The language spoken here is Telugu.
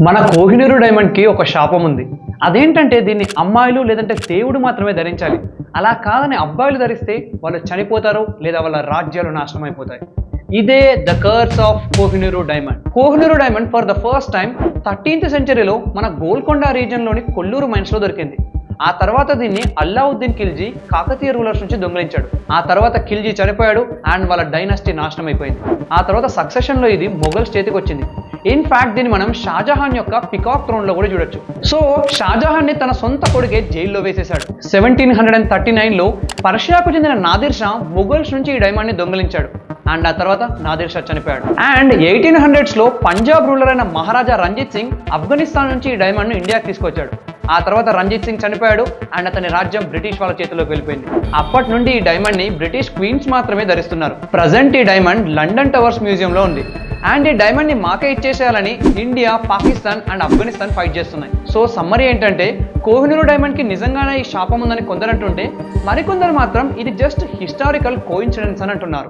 మన కోహినూరు డైమండ్ కి ఒక శాపం ఉంది. అదేంటంటే దీన్ని అమ్మాయిలు లేదంటే దేవుడు మాత్రమే ధరించాలి. అలా కాదని అబ్బాయిలు ధరిస్తే వాళ్ళు చనిపోతారు లేదా వాళ్ళ రాజ్యాలు నాశనం అయిపోతాయి. ఇదే the curse of Kohinoor diamond. Kohinoor diamond for the first time 13th సెంచరీలో మన గోల్కొండ రీజియన్ లోని కొల్లూరు మైన్స్ లో దొరికింది. ఆ తర్వాత దీన్ని అల్లావుద్దీన్ ఖిల్జీ కాకతీయ రూలర్స్ నుంచి దొంగిలించాడు. ఆ తర్వాత ఖిల్జీ చనిపోయాడు అండ్ వాళ్ళ డైనాసిటీ నాశనం అయిపోయింది. ఆ తర్వాత సక్సెషన్ లో ఇది మొఘల్స్ చేతికి వచ్చింది. ఇన్ఫాక్ట్ దీన్ని మనం షాజహాన్ యొక్క పికాక్ థ్రోన్ లో కూడా చూడొచ్చు. సో షాజహాన్ ని తన సొంత కొడుకే జైల్లో వేసేశాడు. 1739 లో పర్షియాకు చెందిన నాదిర్ షా మొఘల్స్ నుంచి ఈ డైమండ్ ని దొంగిలించాడు అండ్ ఆ తర్వాత నాదిర్ షా చనిపోయాడు. అండ్ 1800s లో పంజాబ్ రూలర్ అయిన మహారాజా రంజిత్ సింగ్ ఆఫ్ఘనిస్తాన్ నుంచి ఈ డైమండ్ ను ఇండియాకి తీసుకొచ్చాడు. ఆ తర్వాత రంజిత్ సింగ్ చనిపోయాడు అండ్ అతని రాజ్యం బ్రిటిష్ వాళ్ళ చేతిలోకి వెళ్ళిపోయింది. అప్పటి నుండి ఈ డైమండ్ ని బ్రిటిష్ క్వీన్స్ మాత్రమే ధరిస్తున్నారు. ప్రజెంట్ ఈ డైమండ్ లండన్ టవర్స్ మ్యూజియం లో ఉంది. అండ్ ఈ డైమండ్ ని మాకే ఇచ్చేసేయాలని India, Pakistan and Afghanistan fight చేస్తున్నాయి. సో సమ్మరీ ఏంటంటే కోహినూరు డైమండ్ కి నిజంగానే ఈ శాపం ఉందని కొందరంటుంటే మరికొందరు మాత్రం ఇది జస్ట్ హిస్టారికల్ కోఇన్సిడెన్స్ అని అంటున్నారు.